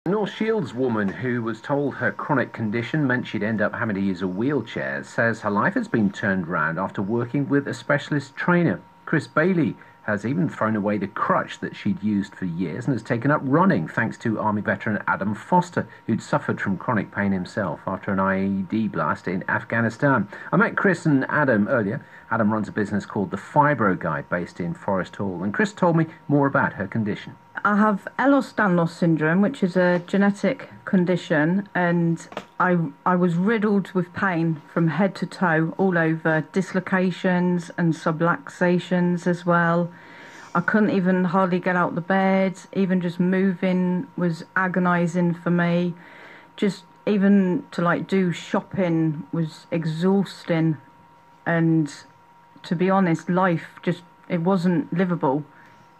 North Shields woman who was told her chronic condition meant she'd end up having to use a wheelchair says her life has been turned around after working with a specialist trainer. Kriss Bailey has even thrown away the crutch that she'd used for years and has taken up running thanks to Army veteran Adam Foster, who'd suffered from chronic pain himself after an IED blast in Afghanistan. I met Kriss and Adam earlier. Adam runs a business called the Fibro Guide based in Forest Hall, and Kriss told me more about her condition. I have Ehlers-Danlos syndrome, which is a genetic condition, and I was riddled with pain from head to toe, all over, dislocations and subluxations as well. I couldn't even hardly get out the bed. Even just moving was agonising for me. Just even to do shopping was exhausting, and to be honest, life it wasn't livable.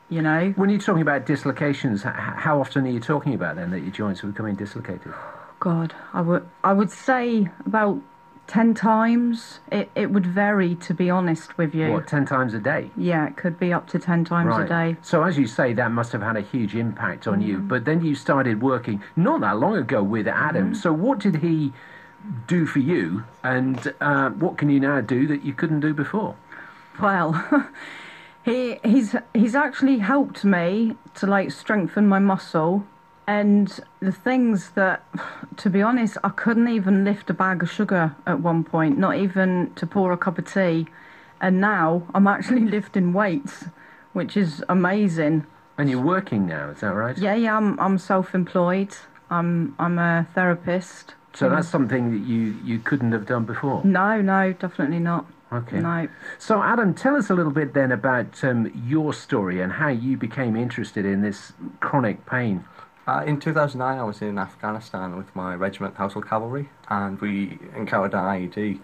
You know. When you're talking about dislocations, how often are you talking about then that your joints are becoming dislocated? God, I would say about 10 times. It would vary, to be honest with you. What, 10 times a day? Yeah, it could be up to 10 times a day. So as you say, that must have had a huge impact on you. But then you started working not that long ago with Adam. So what did he do for you, and what can you now do that you couldn't do before? Well... He's actually helped me to strengthen my muscle, and the things that, to be honest, I couldn't even lift a bag of sugar at one point, not even to pour a cup of tea, and now I'm actually lifting weights, which is amazing. And you're working now, is that right? Yeah, I'm self-employed. I'm a therapist. So that's something that you couldn't have done before? No, definitely not. Okay. No. So, Adam, tell us a little bit then about your story and how you became interested in this chronic pain. In 2009, I was in Afghanistan with my regiment, Household Cavalry, and we encountered an IED.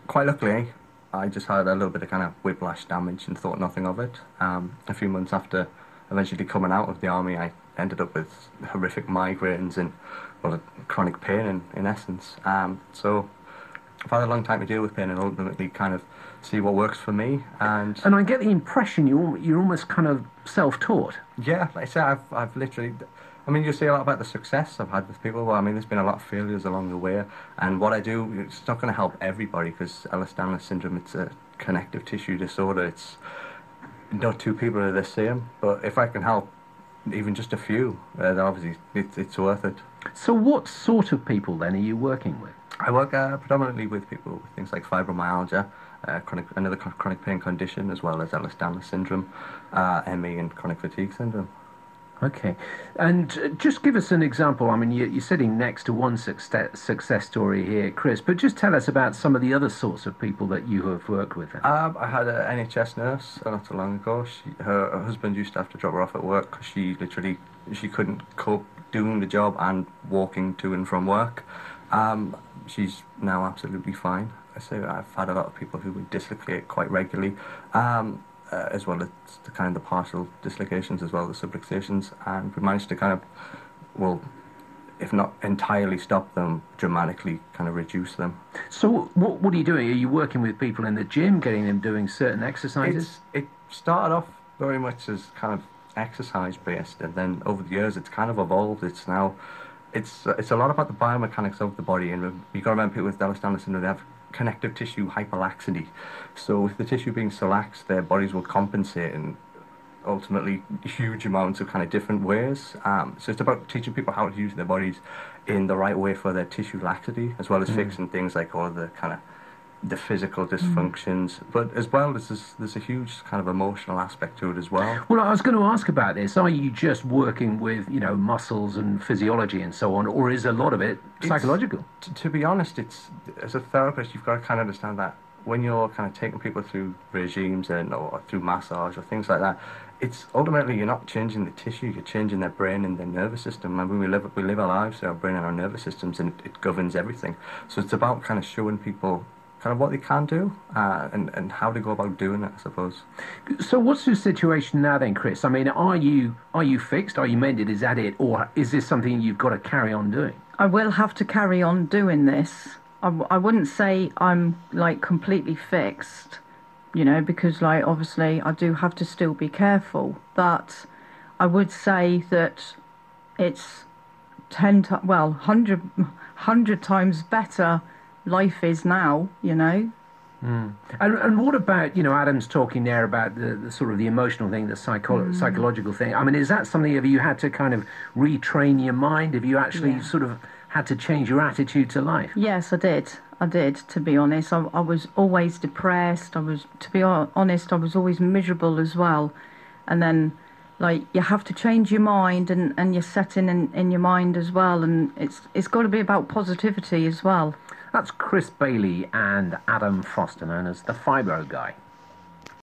Quite luckily, I just had a little bit of kind of whiplash damage and thought nothing of it. A few months after eventually coming out of the army, I ended up with horrific migraines and, well, chronic pain in essence. So I've had a long time to deal with pain and ultimately kind of see what works for me. And I get the impression you're almost kind of self-taught. Yeah, like I say, I've literally... I mean, you see a lot about the success I've had with people. Well, I mean, there's been a lot of failures along the way. And what I do, it's not going to help everybody because Ehlers-Danlos syndrome, it's a connective tissue disorder. It's no two people are the same. But if I can help even just a few, then obviously it's worth it. So what sort of people then are you working with? I work predominantly with people with things like fibromyalgia, another chronic pain condition, as well as Ehlers-Danlos syndrome, ME, and chronic fatigue syndrome. Okay. And just give us an example. I mean, you're sitting next to one success story here, Kriss, but just tell us about some of the other sorts of people that you have worked with. I had an NHS nurse not so long ago. Her husband used to have to drop her off at work because she couldn't cope doing the job and walking to and from work. She's now absolutely fine. So I've had a lot of people who would dislocate quite regularly, as well as the kind of the partial dislocations as well as the subluxations, and we managed to kind of, well, if not entirely stop them, dramatically kind of reduce them. So what are you doing? Are you working with people in the gym, getting them doing certain exercises? It started off very much as kind of exercise based, and then over the years it's kind of evolved. It's now it's a lot about the biomechanics of the body, and you've got to remember people with Ehlers-Danlos syndrome, they have connective tissue hyperlaxity. So with the tissue being so lax, their bodies will compensate in ultimately huge amounts of kind of different ways. So it's about teaching people how to use their bodies in the right way for their tissue laxity, as well as fixing things like all the kind of the physical dysfunctions, but as well as there's a huge kind of emotional aspect to it as well. Well, I was going to ask about this. Are you just working with, muscles and physiology and so on, or is a lot of it psychological? To be honest, it's, as a therapist, you've got to kind of understand that when you're kind of taking people through regimes or through massage or things like that, it's ultimately you're not changing the tissue, you're changing their brain and their nervous system. And when we live our lives through our brain and our nervous systems, and it governs everything. So it's about kind of showing people kind of what they can do and how to go about doing it, I suppose. So what's the situation now then, Kriss? I mean, are you fixed? Are you mended? Is that it? Or is this something you've got to carry on doing? I will have to carry on doing this. I wouldn't say I'm completely fixed, because obviously I do have to still be careful. But I would say that it's 100 times better life is now, you know. And what about, Adam's talking there about the sort of the emotional thing, the psychological thing. I mean, is that something, have you had to kind of retrain your mind? Have you actually sort of had to change your attitude to life? Yes, I did, to be honest. I was always depressed. To be honest, I was always miserable as well. And then, like, you have to change your mind and your setting in your mind as well. And it's got to be about positivity as well. That's Kriss Bailey and Adam Foster, known as the Fibro Guy.